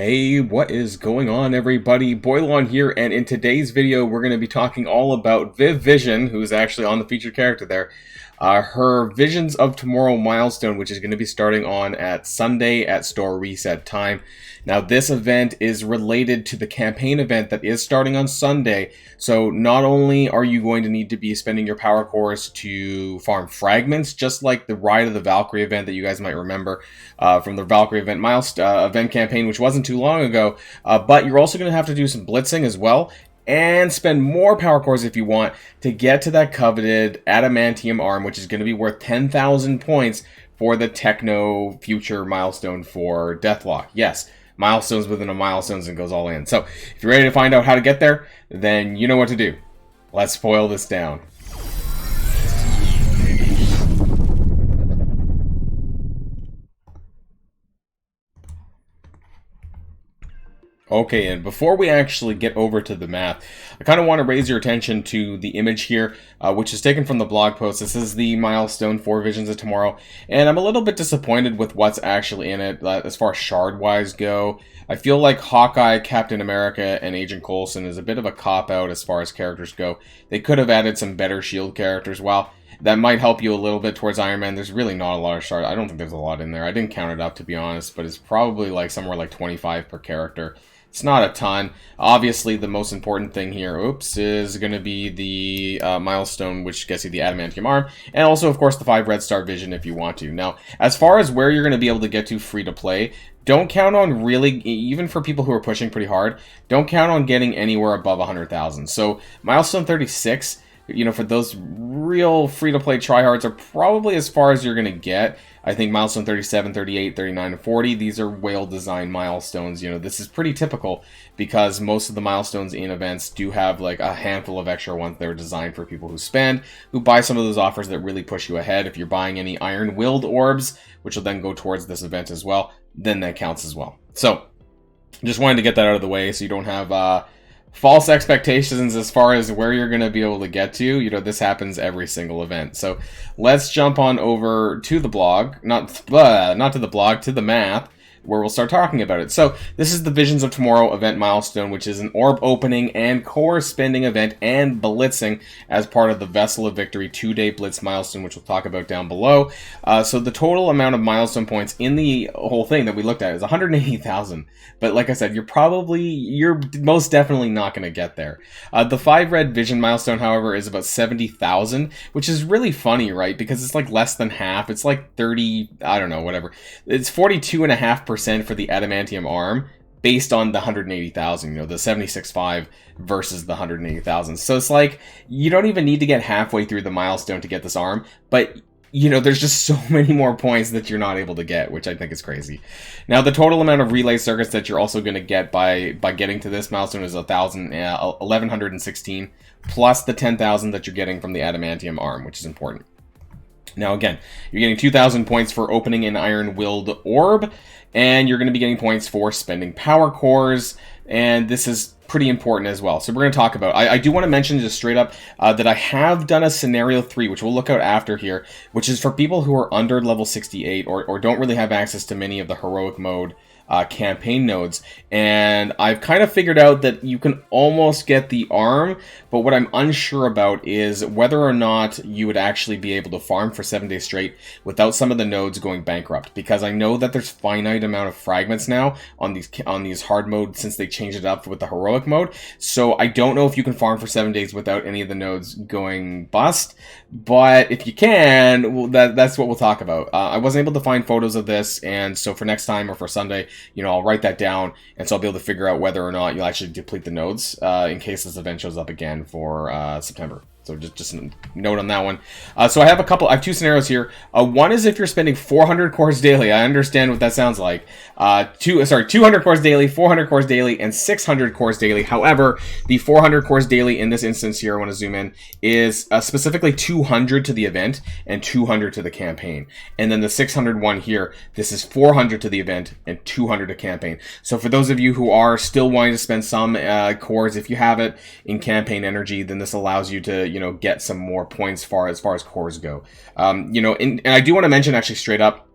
Hey, what is going on, everybody? Boilon here, and in today's video, we're going to be talking all about Viv Vision, who's actually on the featured character there. Her Visions of Tomorrow milestone, which is going to be starting on at Sunday at store reset time. Now, this event is related to the campaign event that is starting on Sunday. So not only are you going to need to be spending your power cores to farm fragments, just like the Ride of the Valkyrie event that you guys might remember from the Valkyrie event event campaign, which wasn't too long ago, but you're also going to have to do some blitzing as well, and spend more power cores if you want to get to that coveted adamantium arm, which is going to be worth 10,000 points for the Techno Future milestone for Deathlock. Yes, milestones within a milestones and goes all in. So if you're ready to find out how to get there, then you know what to do. Let's spoil this down. Okay, and before we actually get over to the math, I kind of want to raise your attention to the image here, which is taken from the blog post. This is the milestone for Visions of Tomorrow, and I'm a little bit disappointed with what's actually in it as far as shard-wise go. I feel like Hawkeye, Captain America, and Agent Coulson is a bit of a cop-out as far as characters go. They could have added some better shield characters. While that might help you a little bit towards Iron Man, there's really not a lot of shard. I don't think there's a lot in there. I didn't count it up, to be honest, but it's probably like somewhere like 25 per character. It's not a ton. Obviously, the most important thing here, is going to be the milestone, which gets you the adamantium arm, and also, of course, the 5 red star vision if you want to. Now, as far as where you're going to be able to get to free to play, don't count on really, even for people who are pushing pretty hard, don't count on getting anywhere above 100,000. So, milestone 36, you know, for those real free-to-play tryhards are probably as far as you're going to get. I think milestone 37, 38, 39, and 40, these are whale-designed milestones. You know, this is pretty typical because most of the milestones in events do have like a handful of extra ones that are designed for people who buy some of those offers that really push you ahead. If you're buying any iron-willed orbs, which will then go towards this event as well, then that counts as well. So, just wanted to get that out of the way so you don't have false expectations as far as where you're going to be able to get to. You know, this happens every single event. So let's jump on over to the blog, not to the blog, to the math, where we'll start talking about it. So this is the Visions of Tomorrow event milestone, which is an orb opening and core spending event and blitzing as part of the Vessel of Victory 2-day blitz milestone, which we'll talk about down below. So the total amount of milestone points in the whole thing that we looked at is 180,000. But like I said, you're most definitely not going to get there. The 5 red vision milestone, however, is about 70,000, which is really funny, right? Because it's like less than half. It's like 30, I don't know, whatever. It's 42.5% for the adamantium arm based on the 180,000, you know, the 76.5 versus the 180,000. So it's like you don't even need to get halfway through the milestone to get this arm, but you know, there's just so many more points that you're not able to get, which I think is crazy. Now, the total amount of relay circuits that you're also going to get by getting to this milestone is 1,116 plus the 10,000 that you're getting from the adamantium arm, which is important. Now, again, you're getting 2,000 points for opening an iron-willed orb, and you're going to be getting points for spending power cores, and this is pretty important as well. So we're going to talk about, I do want to mention just straight up that I have done a scenario 3, which we'll look out after here, which is for people who are under level 68 or don't really have access to many of the heroic mode campaign nodes, and I've kind of figured out that you can almost get the arm, but what I'm unsure about is whether or not you would actually be able to farm for 7 days straight without some of the nodes going bankrupt, because I know that there's finite amount of fragments now on these hard modes since they changed it up with the heroic mode. So I don't know if you can farm for 7 days without any of the nodes going bust, but if you can, well, that's what we'll talk about. I wasn't able to find photos of this, and so for next time or for Sunday, you know, I'll write that down, and so I'll be able to figure out whether or not you'll actually deplete the nodes in case this event shows up again for September. So just a note on that one. So I have 2 scenarios here. One is if you're spending 400 cores daily. I understand what that sounds like. 200 cores daily, 400 cores daily, and 600 cores daily. However, the 400 cores daily in this instance here, I want to zoom in, is specifically 200 to the event and 200 to the campaign. And then the 600 one here, this is 400 to the event and 200 to campaign. So for those of you who are still wanting to spend some cores, if you have it in campaign energy, then this allows you to, you know, get some more points as far as cores go. You know, and I do want to mention actually straight up,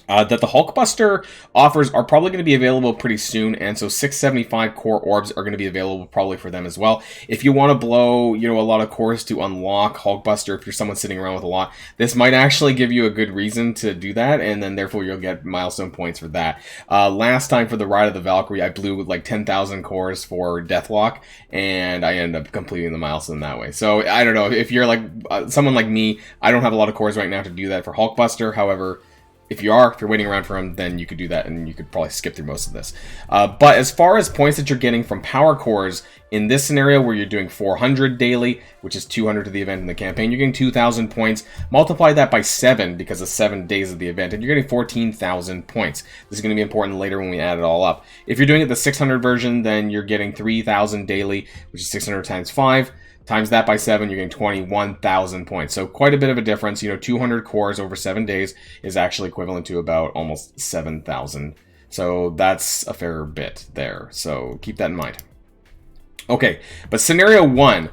That the Hulkbuster offers are probably going to be available pretty soon, and so 675 core orbs are going to be available probably for them as well. If you want to blow, a lot of cores to unlock Hulkbuster, if you're someone sitting around with a lot, this might actually give you a good reason to do that, and then therefore you'll get milestone points for that. Last time for the Ride of the Valkyrie, I blew like 10,000 cores for Deathlock, and I ended up completing the milestone that way. So I don't know, if you're like someone like me, I don't have a lot of cores right now to do that for Hulkbuster. However, if you're waiting around for him, then you could do that, and you could probably skip through most of this. But as far as points that you're getting from power cores, in this scenario where you're doing 400 daily, which is 200 to the event in the campaign, you're getting 2,000 points. Multiply that by 7 because of 7 days of the event, and you're getting 14,000 points. This is going to be important later when we add it all up. If you're doing it the 600 version, then you're getting 3,000 daily, which is 600 times 5. Times that by 7, you're getting 21,000 points. So quite a bit of a difference. 200 cores over 7 days is actually equivalent to about almost 7,000. So that's a fair bit there. So keep that in mind. Okay, but scenario 1,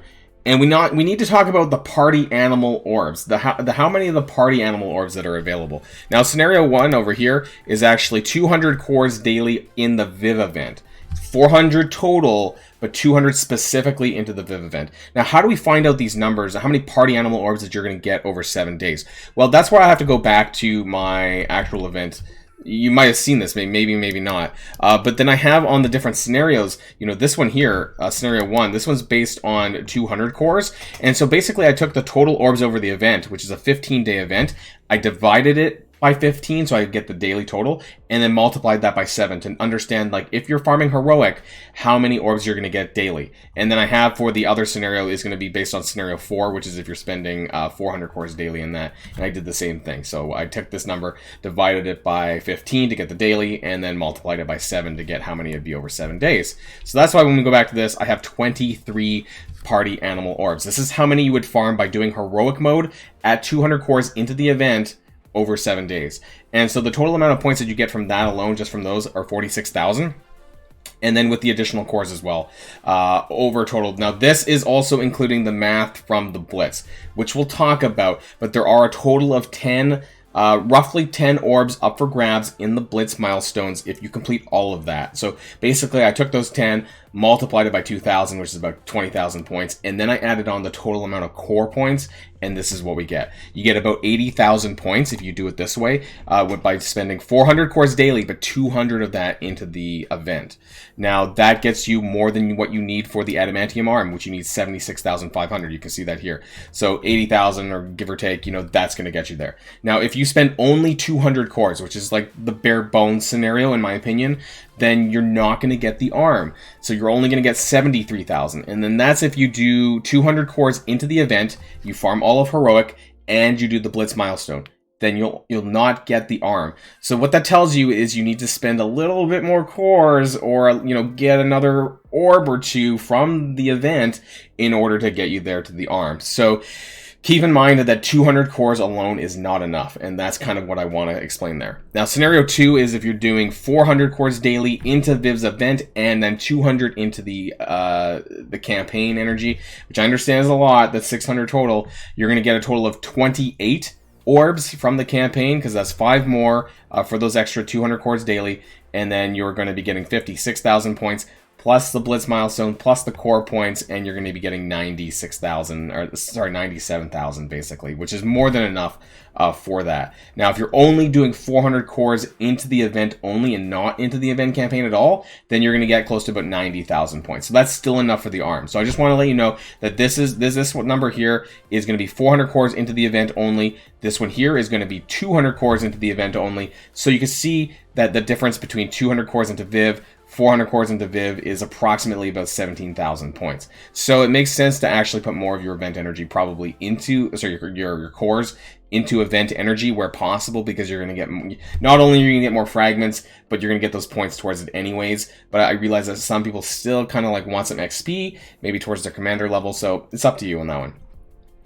and we need to talk about the party animal orbs. The how many of the party animal orbs that are available. Now scenario 1 over here is actually 200 cores daily in the Viv event. 400 total, but 200 specifically into the Viv event. Now, how do we find out these numbers? How many party animal orbs that you're going to get over 7 days? Well, that's where I have to go back to my actual event. You might have seen this, maybe not. But then I have on the different scenarios, this one here, scenario 1, this one's based on 200 cores. And so basically I took the total orbs over the event, which is a 15-day event. I divided it by 15, so I get the daily total, and then multiplied that by 7 to understand, like, if you're farming heroic, how many orbs you're going to get daily. And then I have for the other scenario is going to be based on scenario 4, which is if you're spending 400 cores daily in that, and I did the same thing. So I took this number, divided it by 15 to get the daily, and then multiplied it by 7 to get how many it'd be over 7 days. So that's why when we go back to this, I have 23 party animal orbs. This is how many you would farm by doing heroic mode at 200 cores into the event over 7 days. And so the total amount of points that you get from that alone, just from those, are 46,000. And then with the additional cores as well, over total. Now this is also including the math from the Blitz, which we'll talk about, but there are a total of 10, roughly 10 orbs up for grabs in the Blitz milestones if you complete all of that. So basically I took those 10, multiplied it by 2,000, which is about 20,000 points, and then I added on the total amount of core points, and this is what we get. You get about 80,000 points if you do it this way, by spending 400 cores daily, but 200 of that into the event. Now, that gets you more than what you need for the Adamantium Arm, which you need 76,500. You can see that here. So 80,000, or give or take, that's going to get you there. Now, if you spend only 200 cores, which is like the bare bones scenario, in my opinion, then you're not going to get the arm. So you're only going to get 73,000. And then that's if you do 200 cores into the event, you farm all of heroic, and you do the Blitz milestone. Then you'll not get the arm. So what that tells you is you need to spend a little bit more cores, or get another orb or two from the event in order to get you there to the arm. So keep in mind that 200 cores alone is not enough, and that's kind of what I want to explain there. Now, scenario 2 is if you're doing 400 cores daily into Viv's event, and then 200 into the campaign energy, which I understand is a lot. That's 600 total. You're going to get a total of 28 orbs from the campaign, because that's 5 more for those extra 200 cores daily, and then you're going to be getting 56,000 points, plus the Blitz milestone, plus the core points, and you're going to be getting 97,000 basically, which is more than enough for that. Now, if you're only doing 400 cores into the event only and not into the event campaign at all, then you're going to get close to about 90,000 points. So that's still enough for the arm. So I just want to let you know that this number here is going to be 400 cores into the event only. This one here is going to be 200 cores into the event only. So you can see that the difference between 200 cores into Viv, 400 cores into Viv is approximately about 17,000 points. So it makes sense to actually put more of your event energy probably into, your cores into event energy where possible, because you're going to get, not only are you going to get more fragments, but you're going to get those points towards it anyways. But I realize that some people still kind of want some XP, maybe towards their commander level, so it's up to you on that one.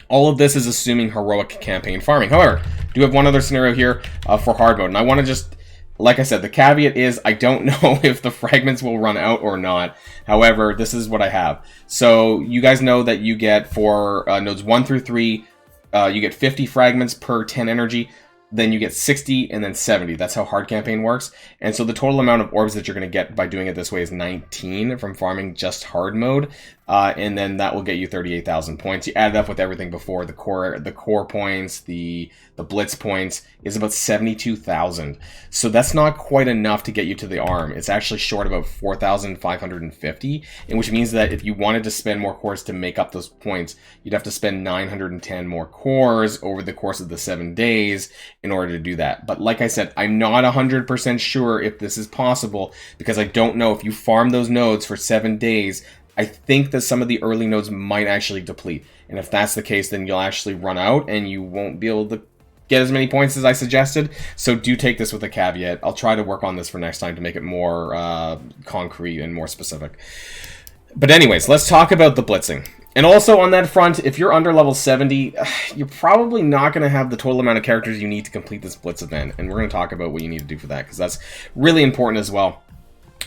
All of this is assuming heroic campaign farming. However, I do have one other scenario here for hard mode, and I want to just, like I said, the caveat is I don't know if the fragments will run out or not. However, this is what I have. So you guys know that you get for nodes 1 through 3, you get 50 fragments per 10 energy. then you get 60, and then 70. That's how hard campaign works. And so the total amount of orbs that you're going to get by doing it this way is 19 from farming just hard mode. And then that will get you 38,000 points. You add it up with everything before, the core points, the blitz points, is about 72,000. So that's not quite enough to get you to the arm. It's actually short about 4,550, and which means that if you wanted to spend more cores to make up those points, you'd have to spend 910 more cores over the course of the 7 days in order to do that. But like I said, I'm not 100% sure if this is possible, because I don't know if you farm those nodes for 7 days. I think that some of the early nodes might actually deplete. And if that's the case, then you'll actually run out and you won't be able to get as many points as I suggested. So do take this with a caveat. I'll try to work on this for next time to make it more concrete and more specific. But anyways, let's talk about the blitzing. And also on that front, if you're under level 70, you're probably not going to have the total amount of characters you need to complete this blitz event. And we're going to talk about what you need to do for that, because that's really important as well.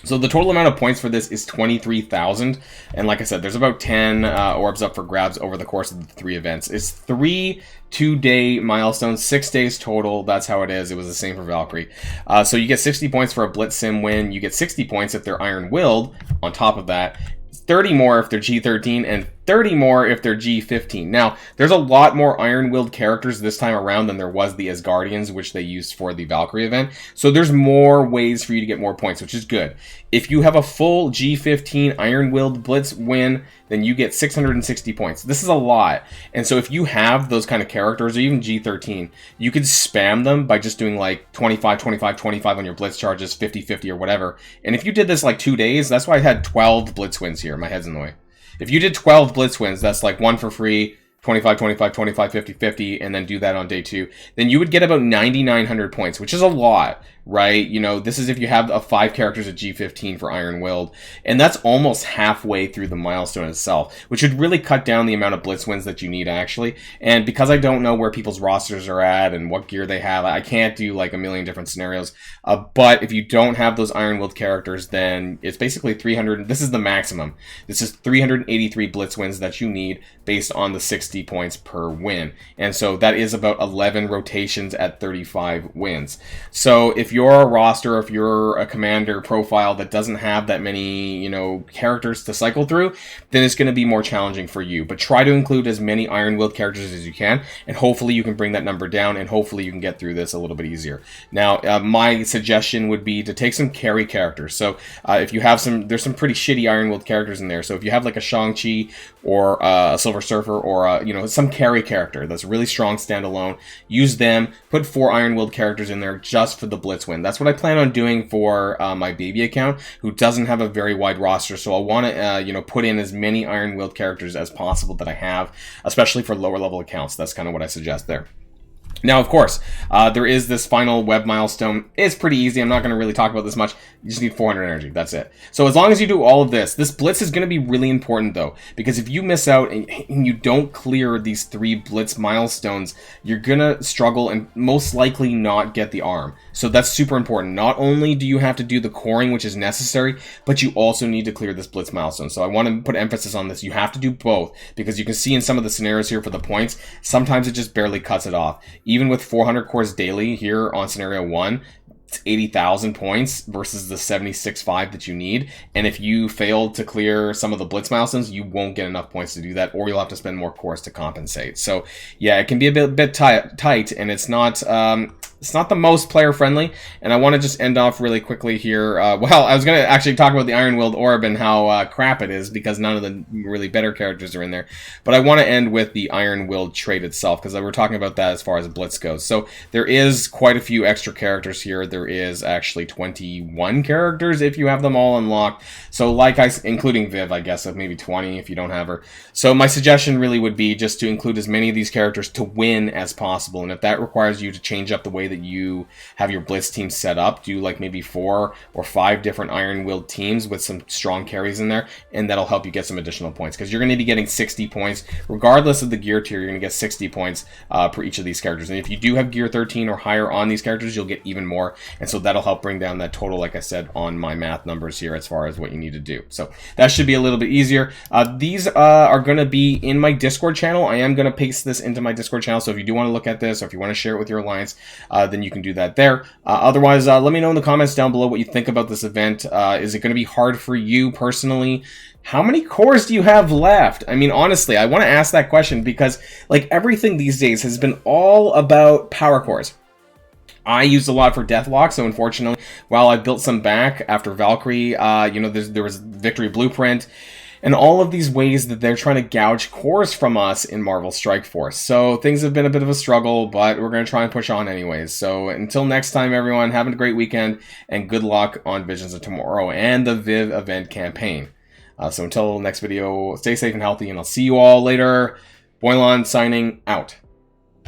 So the total amount of points for this is 23,000, and like I said, there's about 10 orbs up for grabs over the course of the 3 events. It's 3 2-day milestones, 6 days total. That's how it is. It was the same for Valkyrie. So you get 60 points for a Blitz Sim win. You get 60 points if they're Iron-Willed on top of that. 30 more if they're G13, and 30 more if they're G15. Now, there's a lot more Iron-Willed characters this time around than there was the Asgardians, which they used for the Valkyrie event. So there's more ways for you to get more points, which is good. If you have a full G15 Iron-Willed Blitz win, then you get 660 points. This is a lot. And so if you have those kind of characters, or even G13, you could spam them by just doing like 25, 25, 25 on your Blitz charges, 50, 50 or whatever. And if you did this like 2 days, that's why I had 12 Blitz wins here. My head's in the way. If you did 12 Blitz wins, that's like 1 for free, 25, 25, 25, 50, 50, and then do that on day 2, then you would get about 9,900 points, which is a lot, right? You know, this is if you have a 5 characters at G15 for Iron-Willed, and that's almost halfway through the milestone itself, which would really cut down the amount of Blitz wins that you need, actually. And because I don't know where people's rosters are at and what gear they have, I can't do like a million different scenarios. But if you don't have those Iron-Willed characters, then it's basically 300. This is the maximum. This is 383 Blitz wins that you need based on the 60 points per win. And so that is about 11 rotations at 35 wins. So if you're a roster, if you're a commander profile that doesn't have that many, you know, characters to cycle through, then it's going to be more challenging for you. But try to include as many Iron-Willed characters as you can, and hopefully you can bring that number down, and hopefully you can get through this a little bit easier. Now, my suggestion would be to take some carry characters. So if you have there's some pretty shitty Iron-Willed characters in there. So if you have like a Shang-Chi or a Silver Surfer or you know, some carry character that's really strong standalone, use them. Put 4 Iron-Willed characters in there just for the Blitz win. That's what I plan on doing for my baby account, who doesn't have a very wide roster. So I want to you know, put in as many Iron-Willed characters as possible that I have, especially for lower level accounts. That's kind of what I suggest there. Now, of course, there is this final web milestone. It's pretty easy. I'm not going to really talk about this much. You just need 400 energy. That's it. So as long as you do all of this, this blitz is going to be really important, though, because if you miss out and you don't clear these 3 blitz milestones, you're going to struggle and most likely not get the arm. So that's super important. Not only do you have to do the coring, which is necessary, but you also need to clear this blitz milestone. So I want to put emphasis on this. You have to do both, because you can see in some of the scenarios here for the points, sometimes it just barely cuts it off. Even with 400 cores daily here on scenario 1, it's 80,000 points versus the 76.5 that you need. And if you fail to clear some of the blitz milestones, you won't get enough points to do that, or you'll have to spend more cores to compensate. So yeah, it can be a bit tight, and it's not the most player friendly. And I want to just end off really quickly here. Well, I was going to actually talk about the Iron-Willed Orb and how crap it is, because none of the really better characters are in there. But I want to end with the Iron-Willed trait itself, because we're talking about that as far as Blitz goes. So there is quite a few extra characters here. There is actually 21 characters if you have them all unlocked. So including Viv, I guess, of maybe 20 if you don't have her. So my suggestion really would be just to include as many of these characters to win as possible. And if that requires you to change up the way that you have your Blitz team set up, do like maybe 4 or 5 different Iron-Willed teams with some strong carries in there, and that'll help you get some additional points, because you're going to be getting 60 points regardless of the gear tier. You're going to get 60 points per each of these characters, and if you do have gear 13 or higher on these characters, you'll get even more, and so that'll help bring down that total, like I said, on my math numbers here as far as what you need to do. So that should be a little bit easier. These are going to be in my Discord channel. I am going to paste this into my Discord channel, so if you do want to look at this, or if you want to share it with your alliance, then you can do that there. Otherwise, let me know in the comments down below what you think about this event. Is it going to be hard for you personally? How many cores do you have left? I mean, honestly, I want to ask that question because, like, everything these days has been all about power cores. I used a lot for Deathlock, so unfortunately, while I built some back after Valkyrie, you know, there was Victory Blueprint, and all of these ways that they're trying to gouge cores from us in Marvel Strike Force. So things have been a bit of a struggle, but we're going to try and push on anyways. So until next time, everyone, have a great weekend, and good luck on Visions of Tomorrow and the Viv event campaign. So until next video, stay safe and healthy, and I'll see you all later. Boilon signing out.